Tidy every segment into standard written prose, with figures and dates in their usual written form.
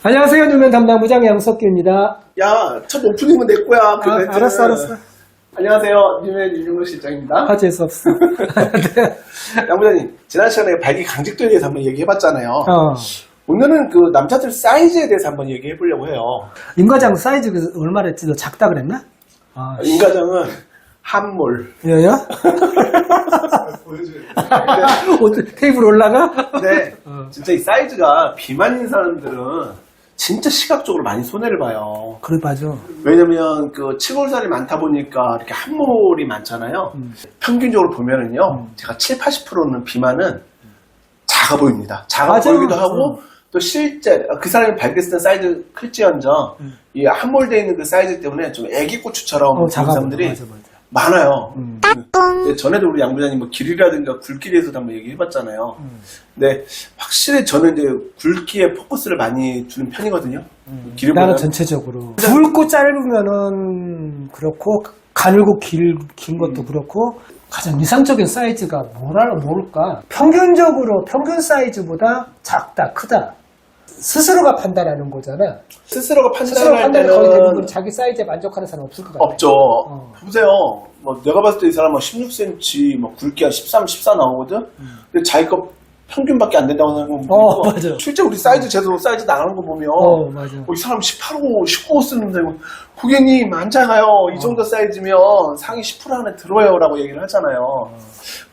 안녕하세요. 뉴맨 담당 부장 양석규입니다. 야, 첫 오프닝은 내 거야. 그 멘트는. 알았어. 안녕하세요. 뉴맨 이준호 실장입니다. 재수 없어. 네. 양 부장님, 지난 시간에 발기 강직도에 대해서 한번 얘기해봤잖아요. 오늘은 그 남자들 사이즈에 대해서 한번 얘기해보려고 해요. 임과장 사이즈 얼마나 했지? 너 작다 그랬나? 임과장은 한몰. 여요? 테이블 올라가? 근데 진짜 이 사이즈가 비만인 사람들은 진짜 시각적으로 많이 손해를 봐요. 그래, 맞아. 왜냐면 그 치골살이 많다 보니까 이렇게 한몰이 많잖아요. 평균적으로 보면은요, 제가 70~80%는 비만은 작아 보입니다. 작아 맞아. 보이기도 하고, 또 실제 그 사람이 발견했을 때 사이즈 클지언정 이 함몰되어 있는 그 사이즈 때문에 좀 애기 고추처럼 보이는 작아 사람들이 맞아. 많아요. 전에도 우리 양 부장님 뭐 길이라든가 굵기에서도 한번 얘기해봤잖아요. 근데 확실히 저는 이제 굵기에 포커스를 많이 주는 편이거든요. 나는 전체적으로. 굵고 짧으면은 그렇고, 가늘고 긴 것도 그렇고, 가장 이상적인 사이즈가 뭘까? 평균적으로 평균 사이즈보다 작다, 크다. 스스로가 판단하는 거잖아. 스스로가 스스로 판단할 판단을 거의 대부분 때는 자기 사이즈에 만족하는 사람 없을 것 같아. 없죠. 보세요. 뭐 내가 봤을 때 이 사람은 16cm, 뭐 굵기 한 13, 14 나오거든. 근데 자기 거 평균밖에 안 된다고 생각하면 맞아. 실제 우리 사이즈 제대로 사이즈 나가는 거 보면 맞아. 이 사람 18호, 19호 쓰는데 고객님 안 작아요. 이 정도 사이즈면 상위 10% 안에 들어요라고 얘기를 하잖아요.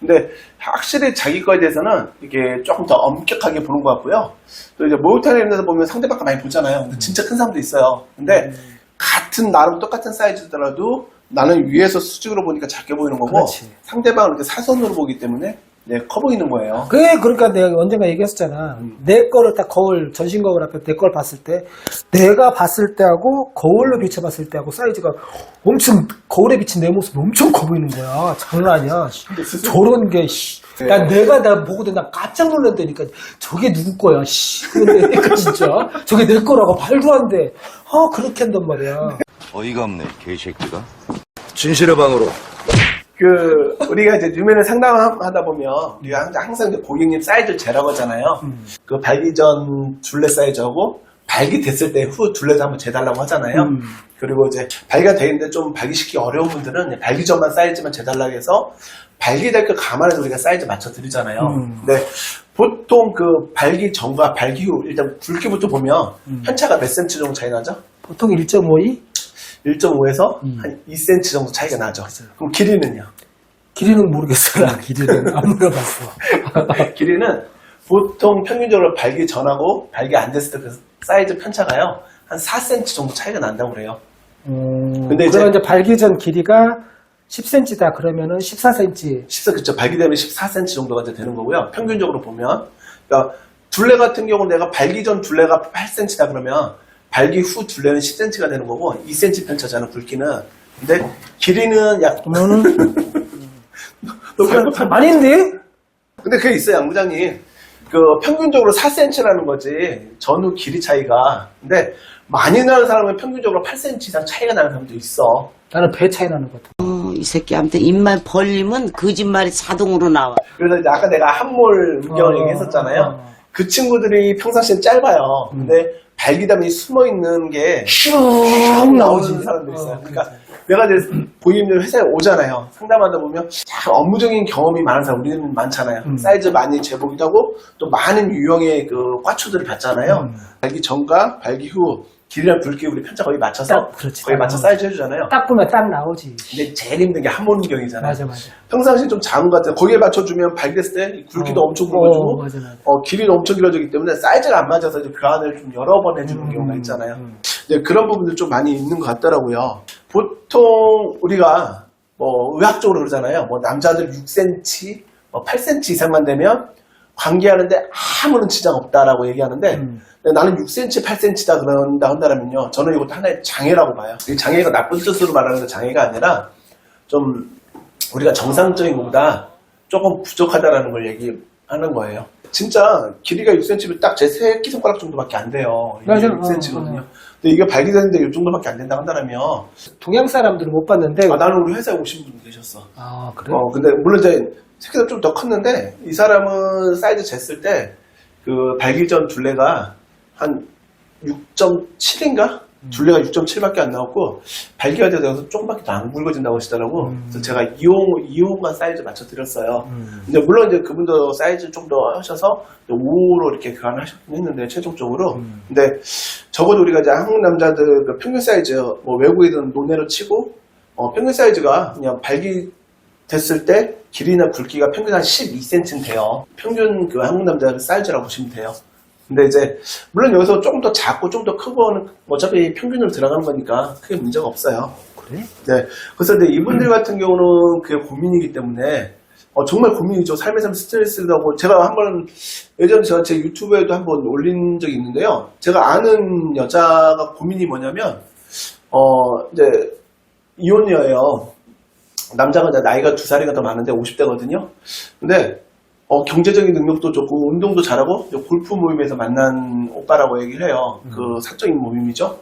근데 확실히 자기 거에 대해서는 이게 조금 더 엄격하게 보는 것 같고요. 또 이제 목욕탕에 있는 데서 보면 상대방 거 많이 보잖아요. 근데 진짜 큰 사람도 있어요. 근데 같은 나름 똑같은 사이즈더라도 나는 위에서 수직으로 보니까 작게 보이는 거고, 그렇지. 상대방은 이렇게 사선으로 보기 때문에 커 보이는 거예요. 그러니까 내가 언젠가 얘기했었잖아. 내 거를 딱 전신 거울 앞에 내 걸 봤을 때, 내가 봤을 때하고 거울로 비춰봤을 때하고 사이즈가 엄청, 거울에 비친 내 모습이 엄청 커 보이는 거야. 장난 아니야. 저런 게, 나 보고도 나 깜짝 놀란다니까. 저게 누구 거야, 근데 진짜. 저게 내 거라고 말도 안 돼. 그렇게 한단 말이야. 어이가 없네, 개새끼가. 진실의 방으로. 우리가 이제 뉴맨을 상담하다 보면, 우리가 항상 이제 고객님 사이즈를 재라고 하잖아요. 그 발기 전 둘레 사이즈하고, 발기 됐을 때 후 둘레도 한번 재달라고 하잖아요. 그리고 이제 발기가 되는데 좀 발기시키기 어려운 분들은 발기 전만 사이즈만 재달라고 해서, 발기될 거 감안해서 우리가 사이즈 맞춰 드리잖아요. 근데 보통 그 발기 전과 발기 후, 일단 굵기부터 보면, 편차가 몇 센치 정도 차이 나죠? 보통 1.52? 1.5에서 한 2cm 정도 차이가 나죠. 그럼 길이는요? 길이는 모르겠어. 나 길이는 안 물어봤어. 길이는 보통 평균적으로 발기 전하고 발기 안 됐을 때 그 사이즈 편차가요, 한 4cm 정도 차이가 난다고 그래요. 근데 이제 발기 전 길이가 10cm다 그러면은 14cm. 그렇죠. 발기되면 14cm 정도가 이제 되는 거고요. 평균적으로 보면. 그러니까 둘레 같은 경우는 내가 발기 전 둘레가 8cm다 그러면 발기 후 둘레는 10cm가 되는 거고 2cm 편차잖아, 굵기는. 근데 길이는 약 아닌데? 근데 그게 있어요, 양 부장님. 그 평균적으로 4cm라는 거지, 전후 길이 차이가. 근데 많이 나는 사람은 평균적으로 8cm 이상 차이가 나는 사람도 있어. 나는 배 차이 나는 것 같아. 이 새끼 아무튼 입만 벌리면 거짓말이 자동으로 나와. 그래서 이제 아까 내가 한몰 문경을 얘기했었잖아요. 그 친구들이 평상시엔 짧아요. 근데 발기담이 숨어 있는 게 슉 나오는 사람들이 있어요. 그러니까 내가 이제 고객님들 회사에 오잖아요. 상담하다 보면 참 업무적인 경험이 많은 사람, 우리는 많잖아요. 사이즈 많이 재보기도 하고 또 많은 유형의 그 과추들을 봤잖아요. 발기 전과 발기 후 길이랑 굵기 우리 편차 거의 맞춰서 거의 맞춰 사이즈 해주잖아요. 딱 보면 딱 나오지. 근데 제일 힘든 게 한몰 문경이잖아요. 맞아. 평상시 좀 작은 것 같아요. 거기에 맞춰주면 발기됐을 때 굵기도 엄청 굵어지고 맞아. 길이도 엄청 길어지기 때문에 사이즈가 안 맞아서 이제 교환을 좀 여러 번 해주는 경우가 있잖아요. 이제 그런 부분들 좀 많이 있는 것 같더라고요. 보통 우리가 뭐 의학적으로 그러잖아요. 뭐 남자들 6cm, 뭐 8cm 이상만 되면 관계하는데 아무런 지장 없다라고 얘기하는데 나는 6cm, 8cm다 그런다 한다면요, 저는 이것도 하나의 장애라고 봐요. 이 장애가 나쁜 뜻으로 말하는 게 장애가 아니라 좀 우리가 정상적인 것보다 조금 부족하다라는 걸 얘기하는 거예요. 진짜 길이가 6cm면 딱 제 새끼손가락 정도밖에 안 돼요. 이게 맞아. 6cm거든요. 근데 이게 발기되는데 이 정도밖에 안 된다 한다면, 동양 사람들은 못 봤는데. 나는 우리 회사에 오신 분 계셨어. 그래? 근데 물론 이제 새끼가 좀 더 컸는데 이 사람은 사이즈 쟀을 때 그 발기 전 둘레가 한 6.7인가? 둘레가 6.7밖에 안 나왔고 발기가 돼서 조금밖에 더 안 굵어진다고 하시더라고. 그래서 제가 2호만 사이즈 맞춰 드렸어요. 근데 물론 이제 그분도 사이즈 좀 더 하셔서 5호로 이렇게 교환하셨긴 했는데 최종적으로. 근데 적어도 우리가 이제 한국 남자들 그 평균 사이즈 뭐 외국이든 논외로 치고 평균 사이즈가 그냥 발기 됐을 때 길이나 굵기가 평균 한 12cm는 돼요. 평균 그 한국 남자들 사이즈라고 보시면 돼요. 근데 이제 물론 여기서 조금 더 작고 좀 더 크고는 어차피 평균으로 들어가는 거니까 크게 문제가 없어요. 그래? 네. 그래서 근데 이분들 같은 경우는 그게 고민이기 때문에 정말 고민이죠. 삶에서 스트레스라고 제가 한번 예전에 제가 제 유튜브에도 한번 올린 적이 있는데요. 제가 아는 여자가 고민이 뭐냐면 이제 이혼녀예요. 남자가 이제 나이가 2살이가 더 많은데 50대거든요. 근데 경제적인 능력도 좋고 운동도 잘하고 골프 모임에서 만난 오빠라고 얘기를 해요. 그 사적인 모임이죠.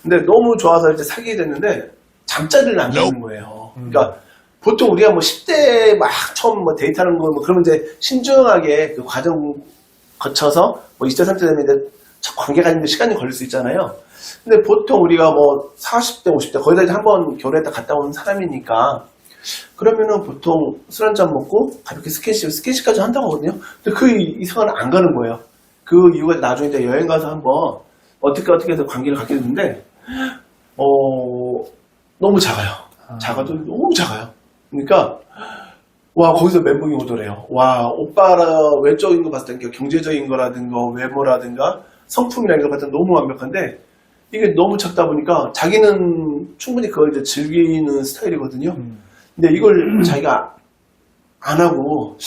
근데 너무 좋아서 이제 사귀게 됐는데 잠자리를 안 자는 거예요. 그러니까 보통 우리가 뭐 10대 막 처음 뭐 데이트하는 거 뭐 그러면 이제 신중하게 그 과정 거쳐서 뭐 20대 30대 되면 이제 첫 관계가 있는데 시간이 걸릴 수 있잖아요. 근데 보통 우리가 뭐 40대 50대 거기다 이제 한번 결혼했다 갔다 온 사람이니까 그러면은 보통 술 한잔 먹고 가볍게 스킨십까지 한다고 하거든요. 근데 그 이상은 안 가는 거예요. 그 이유가 나중에 이제 여행 가서 한번 어떻게 해서 관계를 갖게 됐는데, 너무 작아요. 작아도 너무 작아요. 그러니까, 와, 거기서 멘붕이 오더래요. 와, 오빠라 외적인 거 봤을 때 경제적인 거라든가 외모라든가 성품이라는 거 봤을 때 너무 완벽한데, 이게 너무 작다 보니까 자기는 충분히 그걸 이제 즐기는 스타일이거든요. 근데 이걸 자기가 안 하고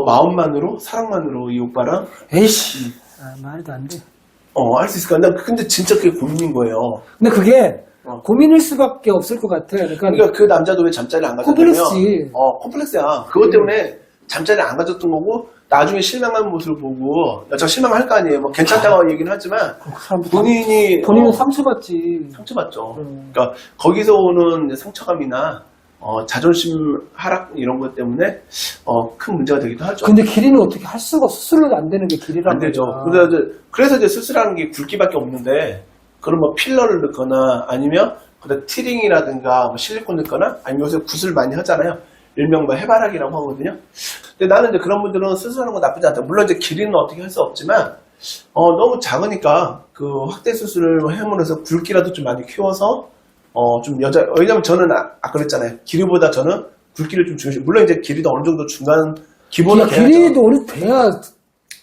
마음만으로 사랑만으로 이 오빠랑 에이씨, 말도 안 돼. 할 수 있을까? 난 근데 진짜 그게 고민인 거예요. 근데 그게 고민일 수밖에 없을 것 같아. 그러니까 그 남자도 왜 잠자리를 안 가졌냐면 콤플렉스지. 콤플렉스야. 그것 때문에 잠자리를 안 가졌던 거고 나중에 실망한 모습을 보고 여자가 실망할 거 아니에요. 뭐 괜찮다고 얘기는 하지만 본인은 상처받지. 상처받죠. 그러니까 거기서 오는 이제 상처감이나 자존심 하락 이런 것 때문에 큰 문제가 되기도 하죠. 근데 길이는 어떻게 할 수가 없어. 수술로 안 되는 게 길이란 안 되죠. 거야. 그래서 이제 수술하는 게 굵기밖에 없는데 그럼 뭐 필러를 넣거나 아니면 그다음 티링이라든가 뭐 실리콘 넣거나 아니면 요새 구슬 많이 하잖아요. 일명 뭐 해바라기라고 하거든요. 근데 나는 이제 그런 분들은 수술하는 거 나쁘지 않다. 물론 이제 길이는 어떻게 할 수 없지만 너무 작으니까 그 확대 수술을 해물어서 굵기라도 좀 많이 키워서 왜냐면 저는 아까 그랬잖아요. 길이보다 저는 굵기를 좀 중요시. 물론 이제 길이도 어느 정도 중간 기본은 길이도 어느 돼야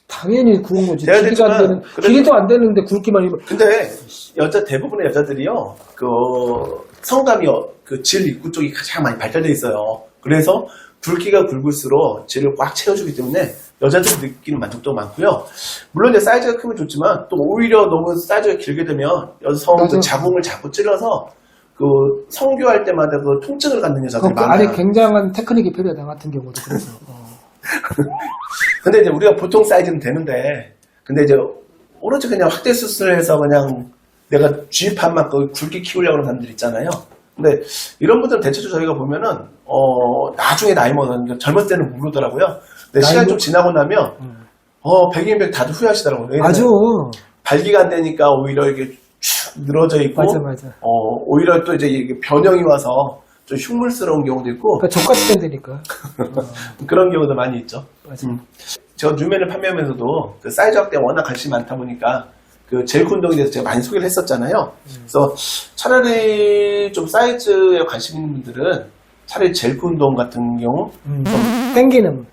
당연히 그런 거지. 돼야 길이가 안 되는, 길이도 안 되는데 굵기만 입어. 근데 대부분의 여자들이요, 그 성감이 그 질 입구 쪽이 가장 많이 발달돼 있어요. 그래서 굵기가 굵을수록 질을 꽉 채워주기 때문에 여자들이 느끼는 만족도가 많고요. 물론 이제 사이즈가 크면 좋지만 또 오히려 너무 사이즈가 길게 되면 여성 그 자궁을 자꾸 찔러서 그 성교할 때마다 그 통증을 갖는 여자들이 그 많아요. 안에 굉장한 테크닉이 필요하다 같은 경우도 그래서. 근데 이제 우리가 보통 사이즈는 되는데, 근데 이제 오로지 그냥 확대 수술해서 그냥 내가 G판 만큼 굵게 키우려고 하는 사람들 있잖아요. 근데 이런 분들은 대체적으로 저희가 보면은 나중에 나이 먹는 젊을 때는 모르더라고요. 근데 시간이 좀 지나고 나면 100인 100 다들 후회하시더라고요. 맞아. 발기가 안 되니까 오히려 이게 쭉 늘어져 있고, 맞아. 오히려 또 이제 이게 변형이 와서 좀 흉물스러운 경우도 있고, 그러니까 족같이 된다니까. 그런 경우도 많이 있죠. 맞아. 제가 뉴맨을 판매하면서도 그 사이즈 확대에 워낙 관심이 많다 보니까 그 젤크 운동에 대해서 제가 많이 소개를 했었잖아요. 그래서 차라리 좀 사이즈에 관심 있는 분들은 차라리 젤크 운동 같은 경우 땡기는.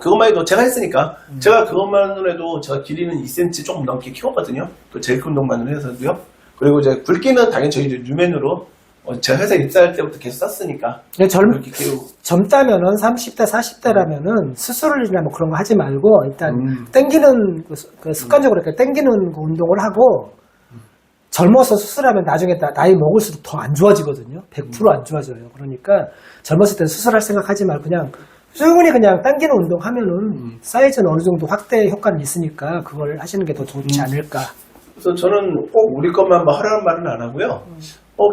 그것만 해도 제가 했으니까 제가 그것만으로 해도 제가 길이는 2cm 조금 넘게 키웠거든요. 또 젤크 운동만으로 해서도요. 그리고 이제 굵기는 당연히 저희 이제 뉴맨으로 제가 회사 입사할 때부터 계속 썼으니까. 그렇게 키우고. 젊다면은 30대, 40대라면은 수술이나 뭐 그런 거 하지 말고 일단 땡기는 그 습관적으로 이렇게 땡기는 그 운동을 하고 젊어서 수술하면 나중에 나이 먹을수록 더 안 좋아지거든요. 100% 안 좋아져요. 그러니까 젊었을 때 수술할 생각하지 말고 그냥 충분히 그냥 당기는 운동 하면은 사이즈는 어느 정도 확대 효과는 있으니까 그걸 하시는 게 더 좋지 않을까. 그래서 저는 꼭 우리 것만 뭐 하라는 말은 안 하고요.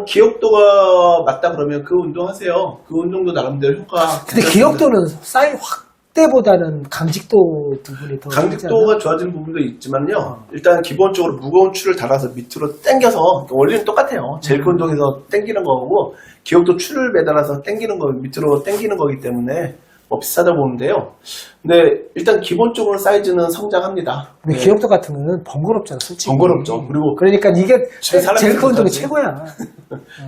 기억도가 맞다 그러면 그 운동 하세요. 그 운동도 나름대로 효과. 근데 기억도는 때보다는 강직도 부분이 더 강직도가 좋아지는 부분도 있지만요. 일단 기본적으로 무거운 추를 달아서 밑으로 당겨서 원리는 똑같아요. 젤크 운동에서 당기는 거고 기억도 추를 매달아서 당기는 거 밑으로 당기는 거기 때문에 뭐 비슷하다 보는데요. 근데 일단 기본적으로 사이즈는 성장합니다. 근데 네. 기억도 같은 거는 번거롭잖아, 솔직히. 번거롭죠. 그리고 그러니까 이게 사람이 젤크 운동이 못하지. 최고야.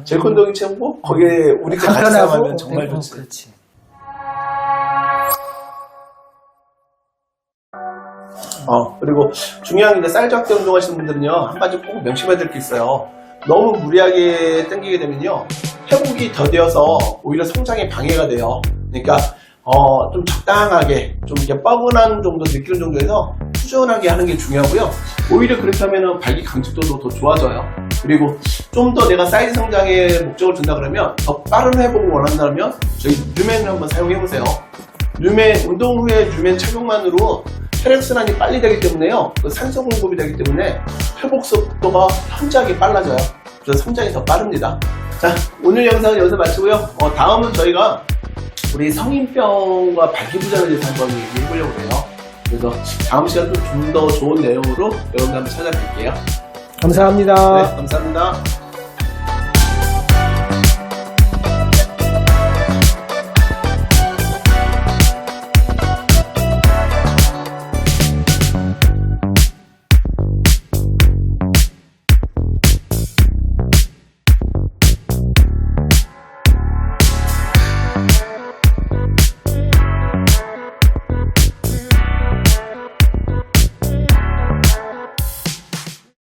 젤크 운동이 최고고 거기에 우리가 같이 간편하고, 싸우면 정말 네, 좋지. 그렇지. 그리고 중요한 게 이제 사이즈 확대 운동 하시는 분들은요, 한 가지 꼭 명심해야 될 게 있어요. 너무 무리하게 당기게 되면요, 회복이 더뎌서 오히려 성장에 방해가 돼요. 그러니까, 좀 적당하게, 좀 이렇게 뻐근한 정도 느끼는 정도에서 꾸준하게 하는 게 중요하고요. 오히려 그렇게 하면은 발기 강직도도 더 좋아져요. 그리고 좀 더 내가 사이즈 성장에 목적을 둔다 그러면 더 빠른 회복을 원한다면 저희 뉴맨을 한번 사용해보세요. 뉴맨, 운동 후에 뉴맨 착용만으로 혈액순환이 빨리 되기 때문에요. 그 산소 공급이 되기 때문에 회복 속도가 현저하게 빨라져요. 그래서 성장이 더 빠릅니다. 자, 오늘 영상은 여기서 마치고요. 다음은 저희가 우리 성인병과 발기부전에 대해서 한번 얘기해보려고 해요. 그래서 다음 시간도 좀 더 좋은 내용으로 여러분들 한번 찾아뵐게요. 감사합니다. 네, 감사합니다.